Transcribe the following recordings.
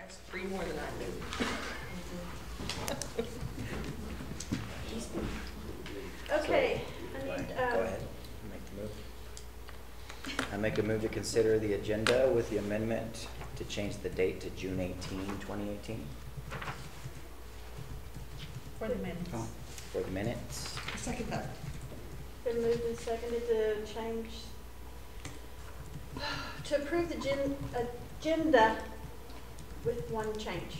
That's 3 more than I knew. Okay, So, I need, go ahead, make the move. I make a move to consider the agenda with the amendment to change the date to June 18, 2018. For the minutes. Oh. For the minutes. Second that. been moved and seconded to change, to approve the agenda with one change.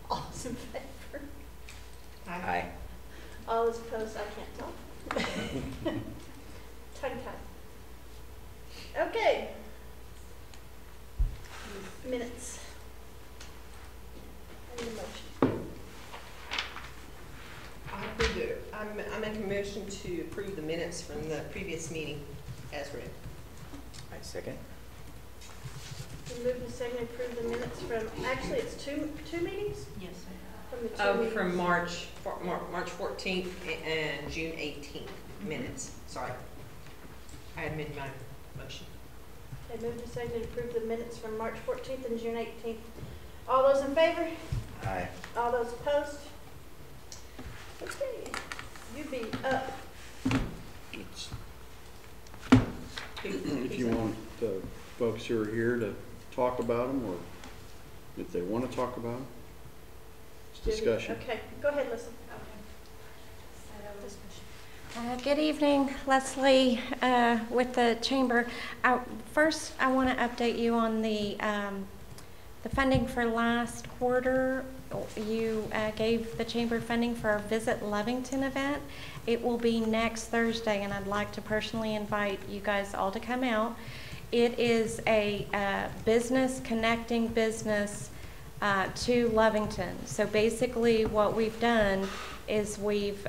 All those in favor? Aye. All those opposed, I can't talk. Tongue tied. Okay. Minutes. I need a motion. I make a motion to approve the minutes from the previous meeting as read. I second. Been moved and seconded to approve the minutes from, actually, it's two meetings? Yes. From the two Oh, meetings. from March 14th and June 18th minutes. Sorry. I had made my motion. Okay, moved and seconded to approve the minutes from March 14th and June 18th. All those in favor? Aye. All those opposed? Okay, you be up. It's- If you want the folks who are here to talk about them, or if they want to talk about them, it's discussion. Okay, go ahead, Leslie. Good evening, Leslie, with the Chamber. First, I want to update you on the funding for last quarter. You gave the Chamber funding for our Visit Lovington event. It will be next Thursday, and I'd like to personally invite you guys all to come out. It is a business connecting business to Lovington. So basically what we've done is we've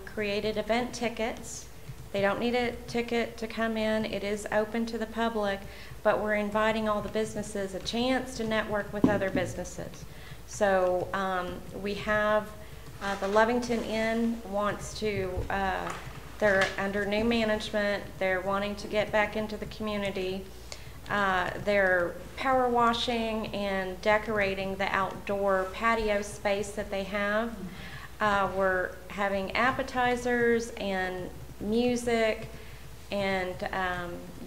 created event tickets. They don't need a ticket to come in. It is open to the public, but we're inviting all the businesses a chance to network with other businesses. So we have the Lovington Inn wants to, they're under new management. They're wanting to get back into the community. They're power washing and decorating the outdoor patio space that they have. We're having appetizers and music and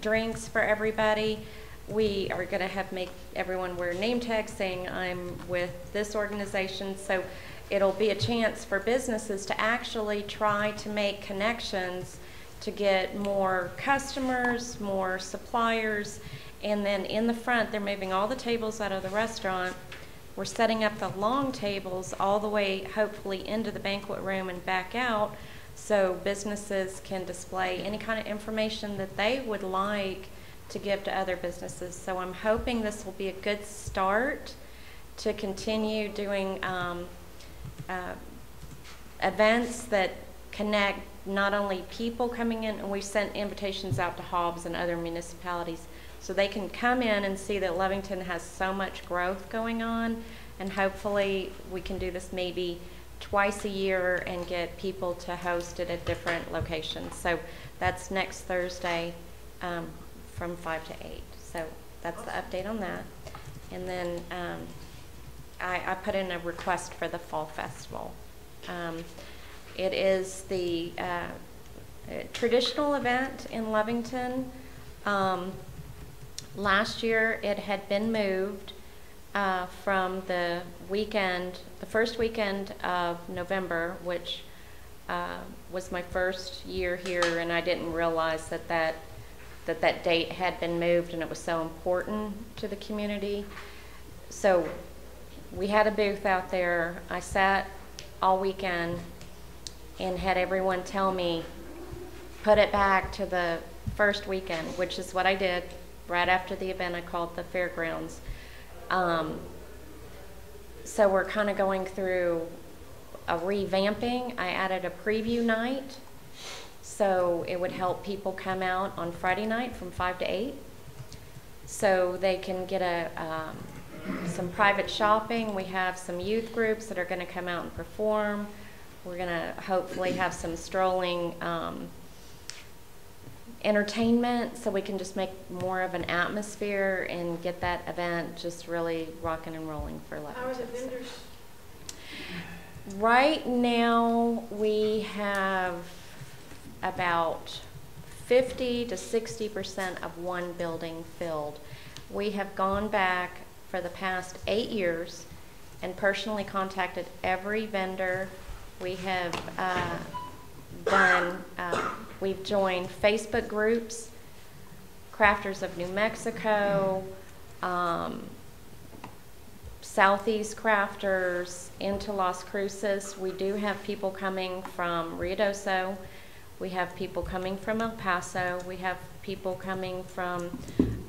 drinks for everybody. We are going to make everyone wear name tags saying I'm with this organization. So it'll be a chance for businesses to actually try to make connections to get more customers, more suppliers. And then in the front, they're moving all the tables out of the restaurant. We're setting up the long tables all the way, hopefully, into the banquet room and back out, so businesses can display any kind of information that they would like to give to other businesses. So I'm hoping this will be a good start to continue doing events that connect not only people coming in, and we've sent invitations out to Hobbs and other municipalities, so they can come in and see that Lovington has so much growth going on, and hopefully we can do this maybe twice a year and get people to host it at different locations. So that's next Thursday from 5 to 8. So that's the update on that. And then I put in a request for the Fall Festival. It is the traditional event in Lovington. Last year it had been moved from the weekend, the first weekend of November, which was my first year here, and I didn't realize that date had been moved, and it was so important to the community. So we had a booth out there. I sat all weekend and had everyone tell me, put it back to the first weekend, which is what I did. Right after the event, I called the fairgrounds. So we're kind of going through a revamping. I added a preview night, so it would help people come out on Friday night from 5 to 8, so they can get some private shopping. We have some youth groups that are going to come out and perform. We're going to hopefully have some strolling entertainment, so we can just make more of an atmosphere and get that event just really rocking and rolling for Lovington. How are the vendors? Right now, we have about 50 to 60% of one building filled. We have gone back for the past 8 years and personally contacted every vendor. We have we've joined Facebook groups, Crafters of New Mexico, Southeast Crafters, into Las Cruces. We do have people coming from Ruidoso. We have people coming from El Paso. We have people coming from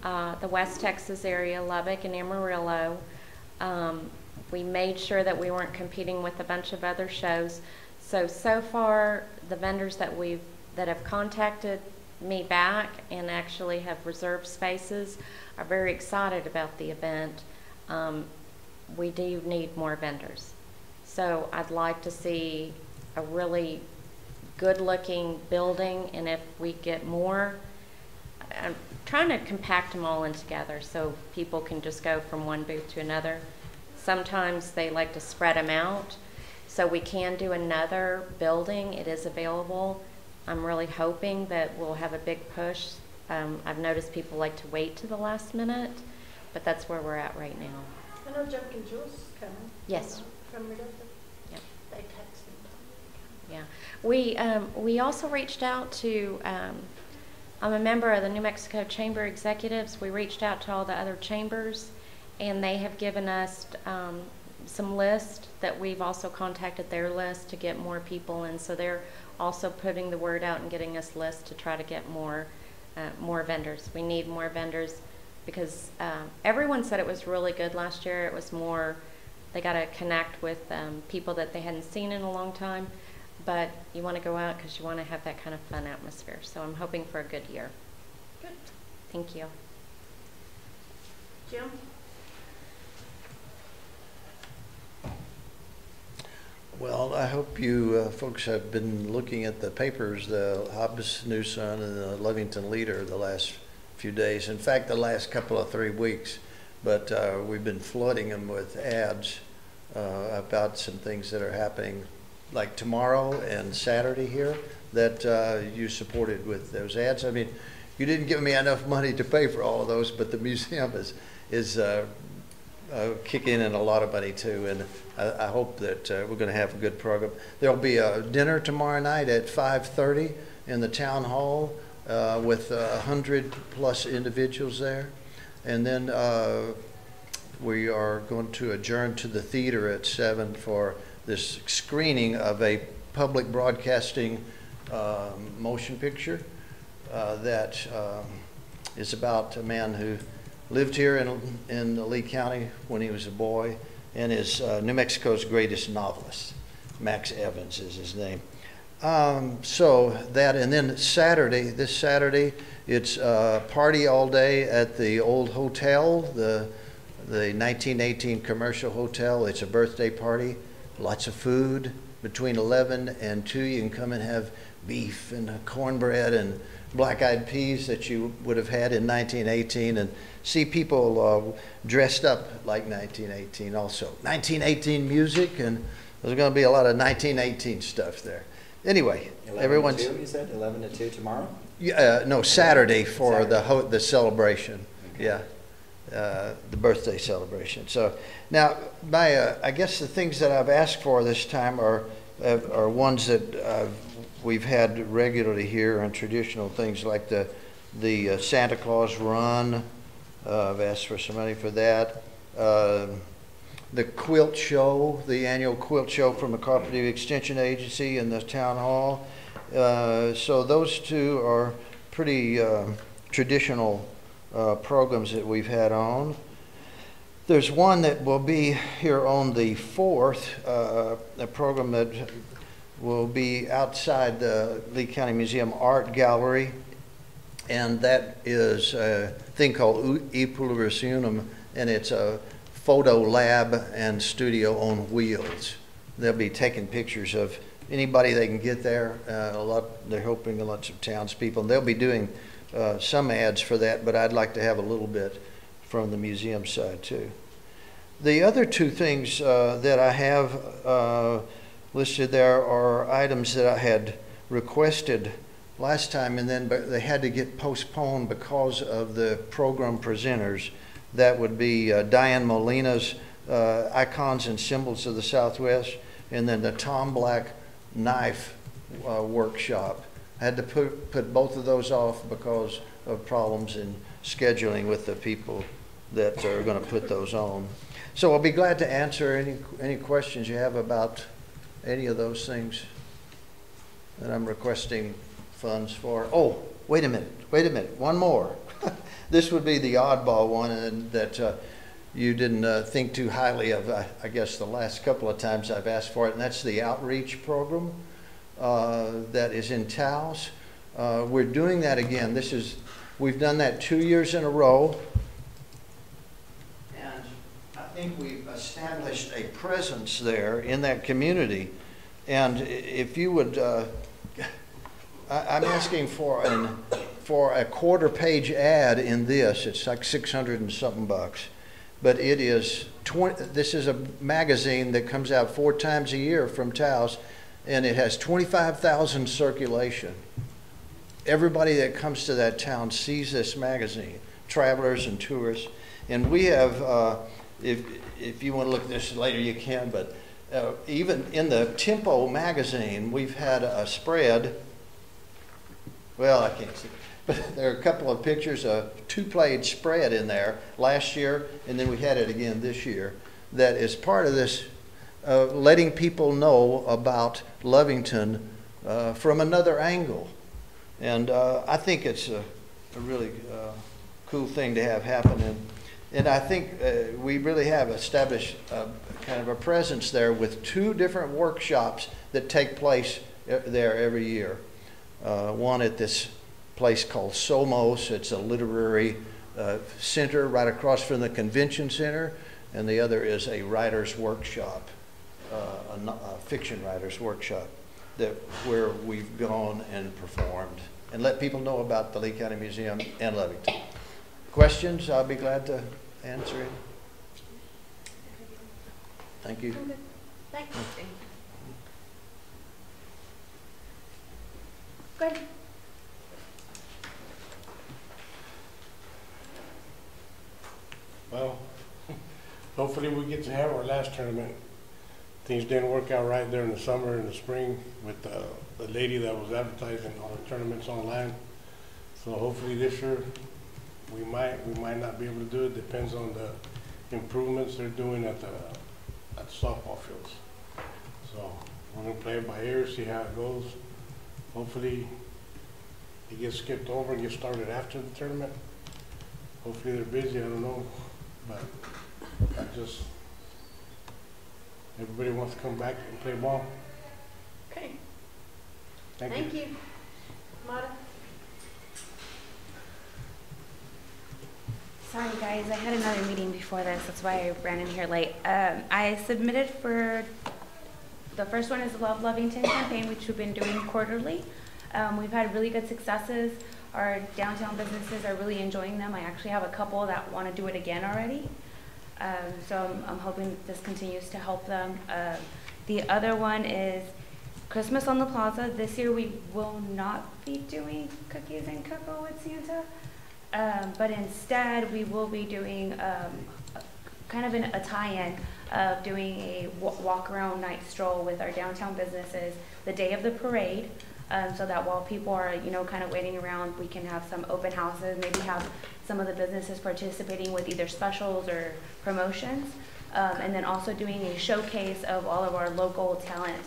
the West Texas area, Lubbock and Amarillo. We made sure that we weren't competing with a bunch of other shows. So far, the vendors that have contacted me back and actually have reserved spaces are very excited about the event. We do need more vendors. So I'd like to see a really good-looking building, and if we get more, I'm trying to compact them all in together so people can just go from one booth to another. Sometimes they like to spread them out, so we can do another building. It is available. I'm really hoping that we'll have a big push. I've noticed people like to wait to the last minute, but that's where we're at right now. I know Jumpkin' Jules is coming. Yes. From Ruidoso. Yep. They text me. Yeah. We also reached out to, I'm a member of the New Mexico Chamber Executives. We reached out to all the other chambers, and they have given us some lists that we've also contacted their list to get more people in. So they're also putting the word out and getting us lists to try to get more vendors. We need more vendors because everyone said it was really good last year. It was more, they got to connect with people that they hadn't seen in a long time. But you want to go out because you want to have that kind of fun atmosphere. So I'm hoping for a good year. Good. Thank you. Jim? Well, I hope you folks have been looking at the papers, the Hobbs News Sun and the Lovington Leader the last few days. In fact, the last couple of 3 weeks. But we've been flooding them with ads about some things that are happening, like tomorrow and Saturday here, that you supported with those ads. I mean, you didn't give me enough money to pay for all of those, but the museum is kicking in a lot of money too, and I hope that we're going to have a good program. There'll be a dinner tomorrow night at 5:30 in the town hall with 100+ individuals there, and then we are going to adjourn to the theater at 7 for this screening of a public broadcasting motion picture that is about a man who lived here in Lee County when he was a boy, and is New Mexico's greatest novelist. Max Evans is his name. So that, and then this Saturday, it's a party all day at the old hotel, the 1918 commercial hotel. It's a birthday party, lots of food. Between 11 and 2, you can come and have beef and cornbread and black-eyed peas that you would have had in 1918, and see people dressed up like 1918 also. 1918 music, and there's going to be a lot of 1918 stuff there. Anyway, 11 to 2, you said? 11 to 2 tomorrow? No, Saturday for Saturday. the celebration. Okay. Yeah, the birthday celebration. So now, I guess the things that I've asked for this time are ones that we've had regularly here, and traditional things like the Santa Claus Run. I've asked for some money for that. The quilt show, the annual quilt show from the Cooperative Extension Agency in the town hall. So those two are pretty traditional programs that we've had on. There's one that will be here on the 4th, a program that will be outside the Lee County Museum Art Gallery, and that is a thing called E Pluribus Unum, and it's a photo lab and studio on wheels. They'll be taking pictures of anybody they can get there. They're hoping lots of townspeople, and they'll be doing some ads for that, but I'd like to have a little bit from the museum side too. The other two things that I have listed there are items that I had requested last time, and then but they had to get postponed because of the program presenters. That would be Diane Molina's Icons and Symbols of the Southwest, and then the Tom Black Knife workshop. I had to put both of those off because of problems in scheduling with the people that are going to put those on. So I'll be glad to answer any questions you have about any of those things that I'm requesting funds for. Oh, wait a minute, one more. This would be the oddball one, and that you didn't think too highly of, I guess, the last couple of times I've asked for it, and that's the outreach program that is in Taos. We're doing that again. We've done that 2 years in a row, and I think we've established a presence there in that community. And if you would, I'm asking for a quarter-page ad in this. It's like 600 and something bucks. But it is this is a magazine that comes out 4 times a year from Taos, and it has 25,000 circulation. Everybody that comes to that town sees this magazine, travelers and tourists. And we have, if you want to look at this later, you can, but even in the Tempo magazine, we've had a spread. Well, I can't see. But there are a couple of pictures, a 2-page spread in there last year, and then we had it again this year, that is part of this letting people know about Lovington from another angle. And I think it's a really cool thing to have happen. And I think we really have established kind of a presence there with 2 different workshops that take place there every year. One at this place called Somos. It's a literary center right across from the convention center, and the other is a writer's workshop, a fiction writer's workshop where we've gone and performed and let people know about the Lee County Museum and Lovington. Questions? I'll be glad to answer it. Thank you. Thanks. Go ahead. Well, hopefully we get to have our last tournament. Things didn't work out right there in the summer and the spring with the lady that was advertising all the tournaments online. So hopefully this year we might not be able to do it. Depends on the improvements they're doing at the softball fields. So we're gonna play it by ear, see how it goes. Hopefully it gets skipped over and gets started after the tournament. Hopefully they're busy, I don't know, but everybody wants to come back and play ball. Okay. Thank you. Mata? Sorry guys, I had another meeting before this, that's why I ran in here late. I submitted for, the first one is the Love Lovington campaign, which we've been doing quarterly. We've had really good successes. Our downtown businesses are really enjoying them. I actually have a couple that want to do it again already. So I'm hoping that this continues to help them. The other one is Christmas on the Plaza. This year we will not be doing cookies and cocoa with Santa, but instead we will be doing kind of a tie-in of doing a walk-around night stroll with our downtown businesses the day of the parade. So that while people are, kind of waiting around, we can have some open houses, maybe have some of the businesses participating with either specials or promotions, and then also doing a showcase of all of our local talent.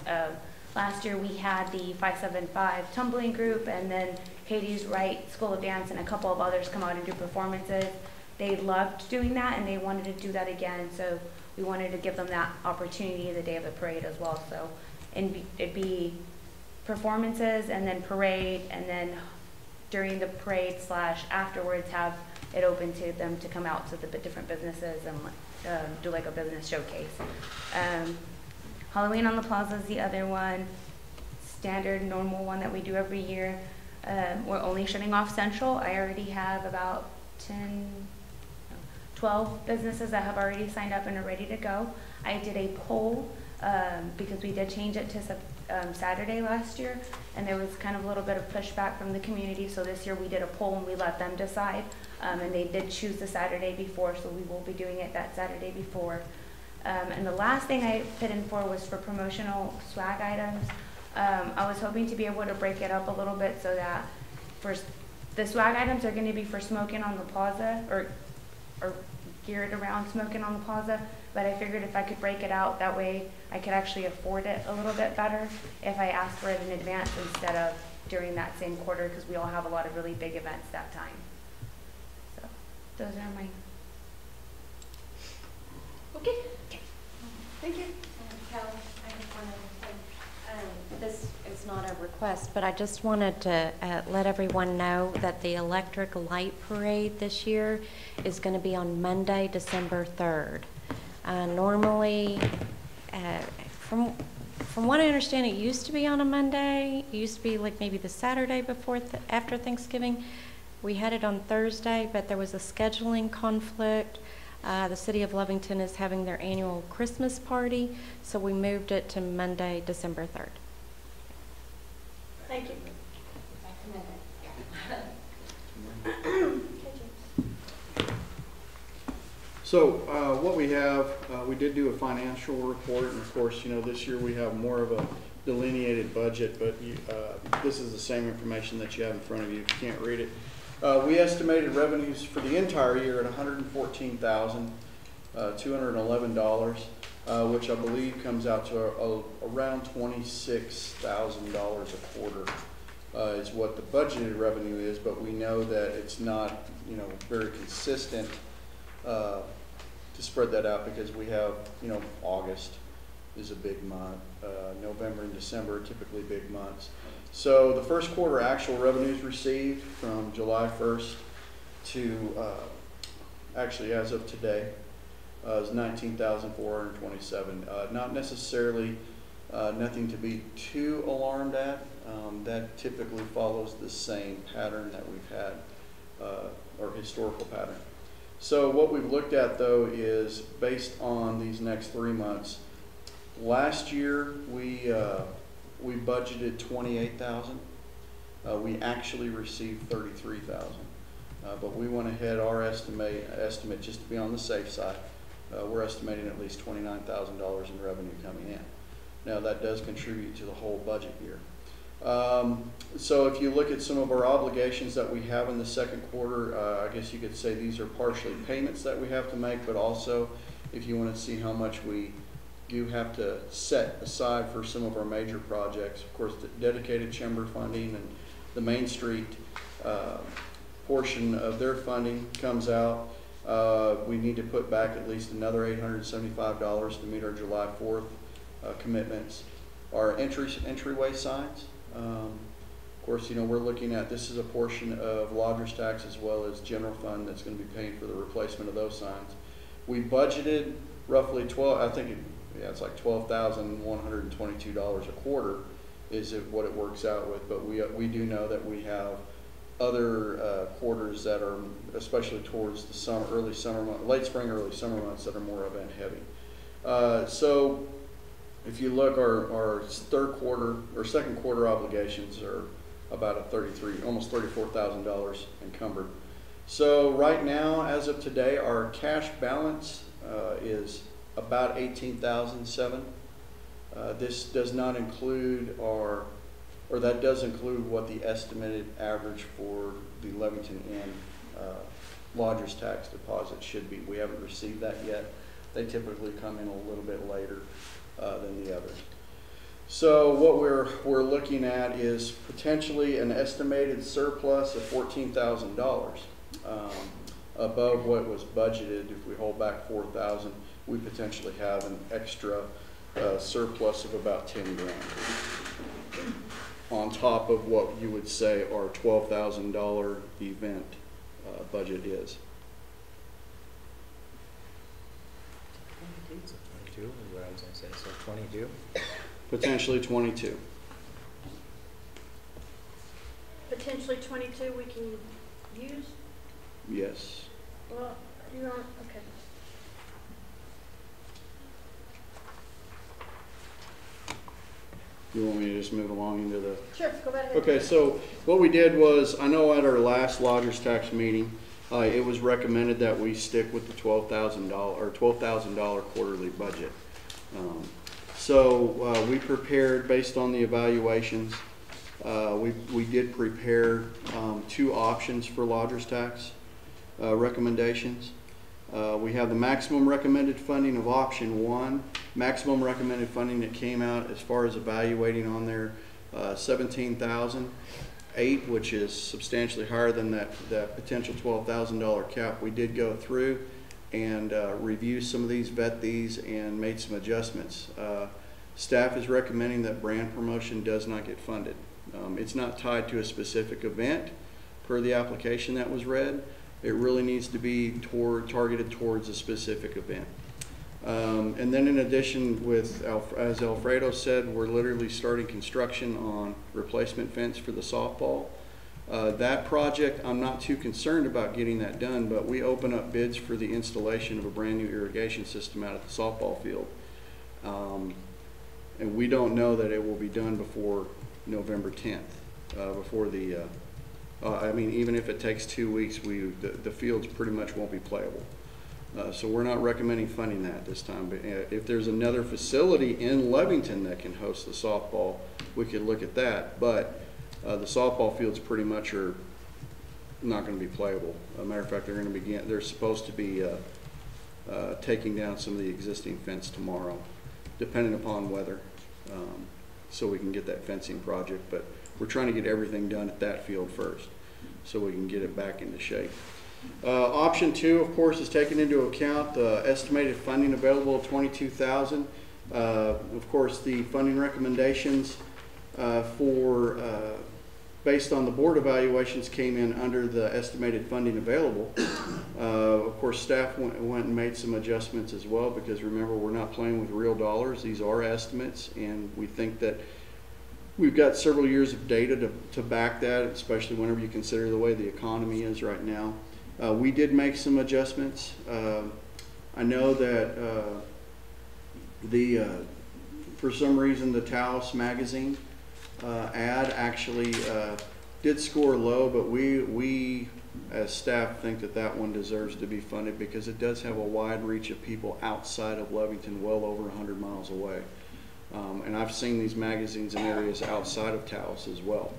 Last year we had the 575 tumbling group, and then Katie's Wright School of Dance and a couple of others come out and do performances. They loved doing that and they wanted to do that again, so we wanted to give them that opportunity the day of the parade as well. So it'd be performances and then parade, and then during the parade / afterwards have it open to them to come out to the different businesses and do like a business showcase. Halloween on the Plaza is the other one. standard, normal one that we do every year. We're only shutting off Central. I already have about 12 businesses that have already signed up and are ready to go. I did a poll because we did change it to Saturday last year, and there was kind of a little bit of pushback from the community. So this year we did a poll and we let them decide, and they did choose the Saturday before, so we will be doing it that Saturday before. And the last thing I put in for was for promotional swag items. I was hoping to be able to break it up a little bit so that the swag items are going to be for smoking on the plaza, or geared around smoking on the plaza, but I figured if I could break it out, that way I could actually afford it a little bit better if I asked for it in advance instead of during that same quarter, because we all have a lot of really big events that time. So those are my... Okay. Thank you. Cal, I just wanted to say, this is not a request, but I just wanted to let everyone know that the electric light parade this year is going to be on Monday, December 3rd. Normally, from what I understand, it used to be on a Monday. It used to be like maybe the Saturday before, after Thanksgiving. We had it on Thursday, but there was a scheduling conflict. The city of Lovington is having their annual Christmas party, so we moved it to Monday, December 3rd. Thank you. So what we have, we did do a financial report, and of course, you know, this year we have more of a delineated budget, but this is the same information that you have in front of you if you can't read it. We estimated revenues for the entire year at $114,211, which I believe comes out to around $26,000 a quarter is what the budgeted revenue is, but we know that it's not, you know, very consistent to spread that out, because we have, you know, August is a big month. November and December are typically big months. So the first quarter actual revenues received from July 1st to actually as of today is $19,427. Not necessarily nothing to be too alarmed at. That typically follows the same pattern that we've had, or historical pattern. So what we've looked at though is based on these next 3 months. Last year we budgeted $28,000. We actually received $33,000, but we went ahead. Our estimate, just to be on the safe side, we're estimating at least $29,000 in revenue coming in. Now that does contribute to the whole budget year. So if you look at some of our obligations that we have in the second quarter, I guess you could say these are partially payments that we have to make, but also if you want to see how much we do have to set aside for some of our major projects, of course, the dedicated chamber funding and the Main Street portion of their funding comes out. We need to put back at least another $875 to meet our July 4th commitments. Our entryway signs, of course, you know, we're looking at, this is a portion of lodger's tax as well as general fund that's going to be paying for the replacement of those signs. We budgeted roughly it's like $12,122 a quarter is what it works out with, but we do know that we have other quarters that are, especially towards the summer, late spring, early summer months, that are more event heavy. So if you look, our second quarter obligations are about almost $34,000 encumbered. So right now, as of today, our cash balance is about $18,700. This does not include that does include what the estimated average for the Lovington Inn lodger's tax deposit should be. We haven't received that yet. They typically come in a little bit later than the others. So what we're looking at is potentially an estimated surplus of $14,000 above what was budgeted. If we hold back $4,000, we potentially have an extra surplus of about $10,000 on top of what you would say our $12,000 event budget is. 22 is what I was going to say, so 22? Potentially 22. potentially 22 we can use? Yes. Well, you don't, okay. You want me to just move along into the? Sure, go right ahead. Okay, so what we did was, I know at our last lodgers tax meeting, it was recommended that we stick with the $12,000 quarterly budget. So we prepared, based on the evaluations, we did prepare 2 options for lodgers tax recommendations. We have the maximum recommended funding of option 1. Maximum recommended funding that came out as far as evaluating on there, $17,008, which is substantially higher than that potential $12,000 cap. We did go through and review some of these, vet these, and made some adjustments. Staff is recommending that brand promotion does not get funded. It's not tied to a specific event per the application that was read. It really needs to be targeted towards a specific event. And then in addition, as Alfredo said, we're literally starting construction on replacement fence for the softball. That project, I'm not too concerned about getting that done, but we open up bids for the installation of a brand new irrigation system out at the softball field. And we don't know that it will be done before November 10th, before the I mean, even if it takes 2 weeks, the fields pretty much won't be playable. So we're not recommending funding that this time. But if there's another facility in Lovington that can host the softball, we could look at that. But the softball fields pretty much are not going to be playable. As a matter of fact, they're supposed to be taking down some of the existing fence tomorrow, depending upon weather, so we can get that fencing project. But we're trying to get everything done at that field first so we can get it back into shape. Option 2, of course, is taking into account the estimated funding available of $22,000. Of course, the funding recommendations based on the board evaluations came in under the estimated funding available. Of course, staff went and made some adjustments as well, because remember, we're not playing with real dollars. These are estimates, and we think that we've got several years of data to back that, especially whenever you consider the way the economy is right now. We did make some adjustments. I know that for some reason the Taos magazine ad actually did score low, but we as staff think that one deserves to be funded, because it does have a wide reach of people outside of Lovington, well over 100 miles away. And I've seen these magazines in areas outside of Taos as well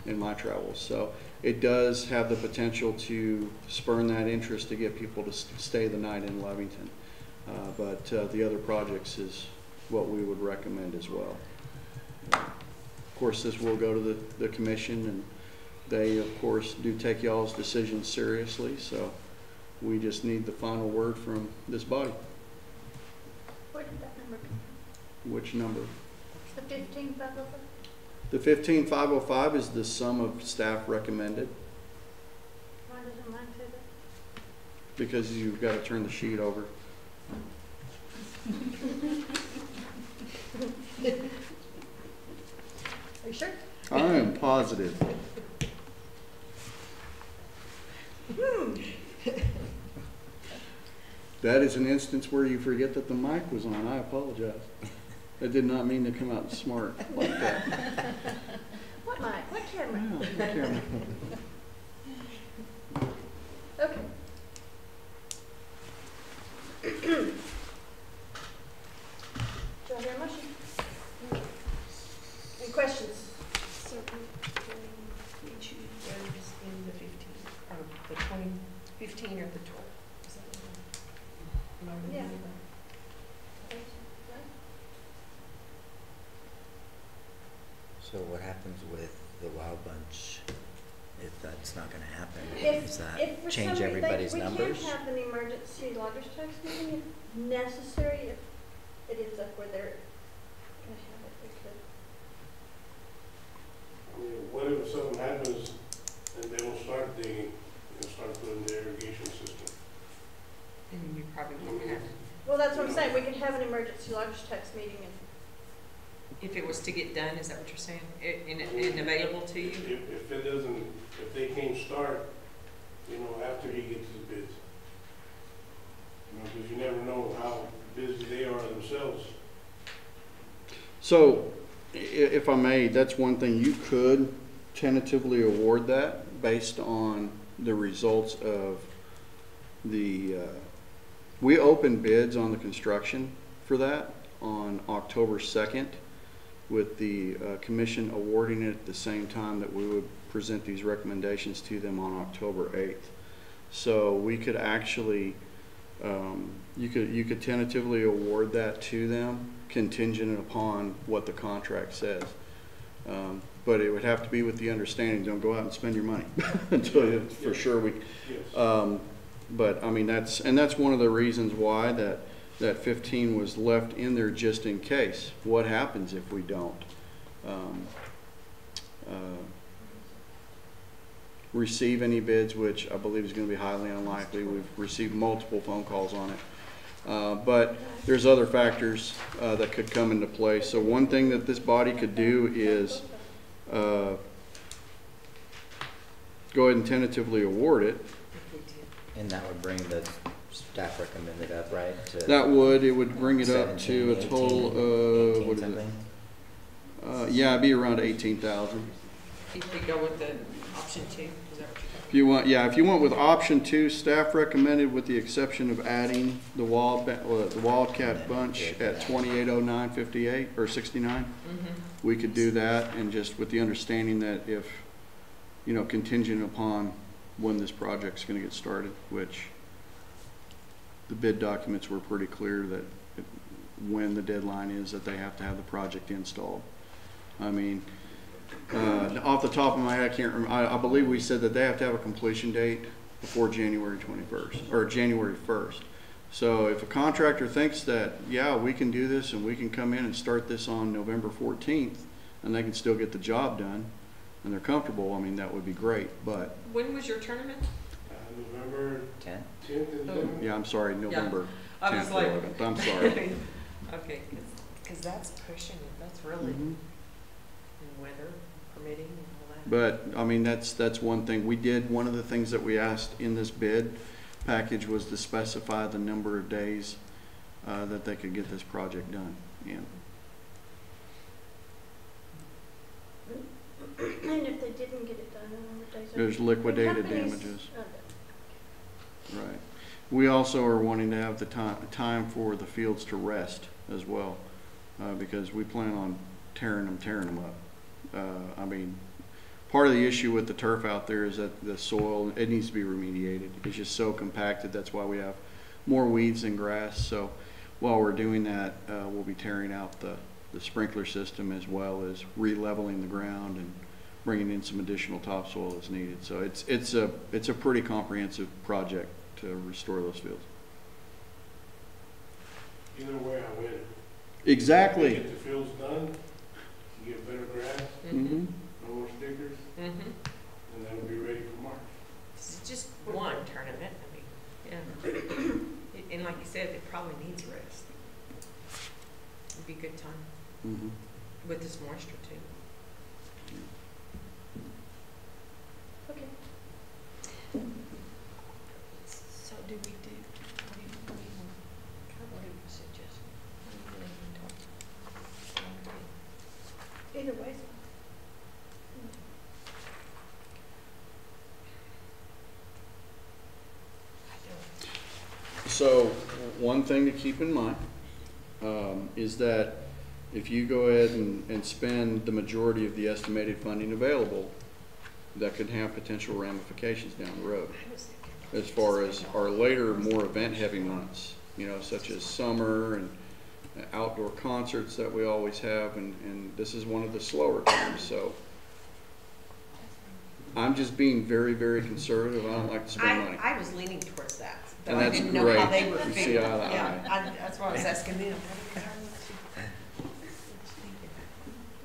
in my travels. So it does have the potential to spurn that interest to get people to stay the night in Lovington. But the other projects is what we would recommend as well. Of course, this will go to the commission, and they, of course, do take y'all's decisions seriously. So we just need the final word from this body. Where did that number come from? Which number? The 15,505? The 15,505 is the sum of staff recommended, Why doesn't mine say that? because you've got to turn the sheet over. Are you sure? I am positive. That is an instance where you forget that the mic was on. I apologize. I did not mean to come out smart like that. What mic? What camera? Yeah, camera. Okay. Do I hear a motion? Any questions? So we choose those in the 15, or the 2015 or the 12. Is that what am I Yeah. remembering that? So what happens with the Wild Bunch if that's not going to happen? Does If that for change some reason, everybody's numbers? We can have an emergency lodgers tax meeting if necessary, if it ends up where they're gonna have it, we could. I mean, what if something happens and they don't start digging and start putting the irrigation system? And you probably won't have. Well, that's what I'm saying, we could have an emergency lodgers tax meeting If it was to get done, is that what you're saying? And available to you? If it doesn't, if they can't start, you know, after he gets his bids. You know, because you never know how busy they are themselves. So, if I may, that's one thing, you could tentatively award that based on the results of the, we opened bids on the construction for that on October 2nd, with the commission awarding it at the same time that we would present these recommendations to them on October 8th. So we could actually, you could tentatively award that to them contingent upon what the contract says. But it would have to be with the understanding, don't go out and spend your money until for sure we, Yes. but I mean, that's one of the reasons why that 15 was left in there just in case. What happens if we don't receive any bids, which I believe is going to be highly unlikely. We've received multiple phone calls on it. But there's other factors that could come into play. So one thing that this body could do is go ahead and tentatively award it. And that would bring the staff recommended up, right? That would, it would bring it up 17, to a total 18, of, what is something? it? Yeah, it'd be around 18,000. If we go with the option 2, is that what you're talking If you want, yeah, if you went with option 2, staff recommended with the exception of adding the Wildcat bunch at 2809.58 or 69. We could do that, and just with the understanding that if, you know, contingent upon when this project's going to get started, which the bid documents were pretty clear that when the deadline is that they have to have the project installed. I mean, off the top of my head, I can't remember. I believe we said that they have to have a completion date before January 21st or January 1st. So if a contractor thinks that, yeah, we can do this and we can come in and start this on November 14th and they can still get the job done and they're comfortable, I mean, that would be great. But when was your tournament? November 10? 10th and 11th. yeah, I'm sorry, November I was 10th like, or 11th. I'm sorry. okay, because that's pushing it. That's really, Mhm. and weather permitting and all that. But I mean, that's one thing we did. One of the things that we asked in this bid package was to specify the number of days that they could get this project done in. And if they didn't get it done, how many days? There's liquidated Companies- damages, oh, right? We also are wanting to have the time for the fields to rest as well, because we plan on tearing them up. I mean, part of the issue with the turf out there is that the soil, it needs to be remediated. It's just so compacted. That's why we have more weeds than grass. So while we're doing that, we'll be tearing out the sprinkler system as well as re-leveling the ground and bringing in some additional topsoil as needed. So it's a pretty comprehensive project to restore those fields. Either way, I win. Exactly. Get the fields done, you get better grass, Mm-hmm. no more stickers, and then we'll be ready for March. This is just one tournament. I mean, yeah. And like you said, it probably needs rest. It'd be a good time Mm-hmm. with this moisture too. Okay. So do we do, what do you suggest? Either way. So one thing to keep in mind is that if you go ahead and spend the majority of the estimated funding available, that could have potential ramifications down the road. As far as our later, more event-heavy months, you know, such as summer and outdoor concerts that we always have, and this is one of the slower times. So I'm just being very, very conservative. I don't like to spend money. I was leaning towards that. But And I that's didn't know how great. they were We see feeling. eye to eye. Yeah, that's why I was asking them.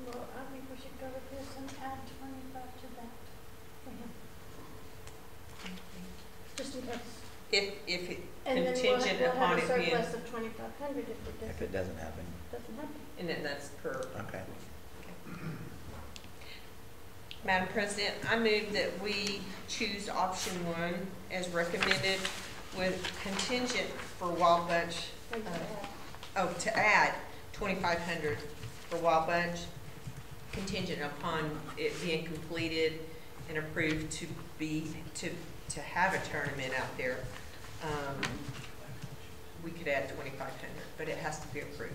Well, I think we should go with this and add 25 to that for him. Just in case. If it And then contingent we'll upon have a it being, surplus of 2,500 if If it it doesn't happen. doesn't happen. and then that's per. Okay. Madam President, I move that we choose option 1 as recommended with contingent for Wild Bunch, And to add. to add 2,500 for Wild Bunch, contingent upon it being completed and approved to have a tournament out there. We could add 2,500, but it has to be approved.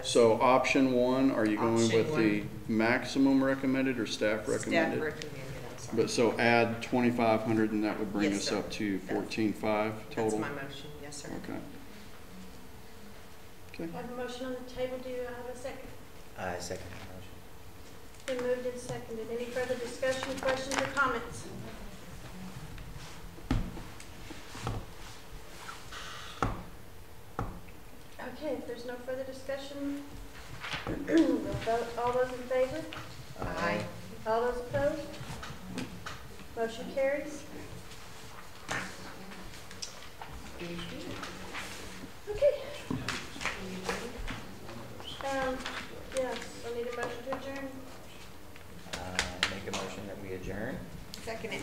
So option 1, are you going Option with the maximum recommended or staff recommended? Staff recommended, I'm sorry. But so add 2,500 and that would bring Yes, us sir. up to 14,500 That's total? my motion, yes, sir. Okay. Okay. I have a motion on the table. Do you have a second? I second the motion. Been moved and seconded. Any further discussion, questions, or comments? Okay, if there's no further discussion, we'll vote. All those in favor? Aye. All those opposed? Motion carries. Okay. Yes, I need a motion to adjourn. Make a motion that we adjourn. Second it.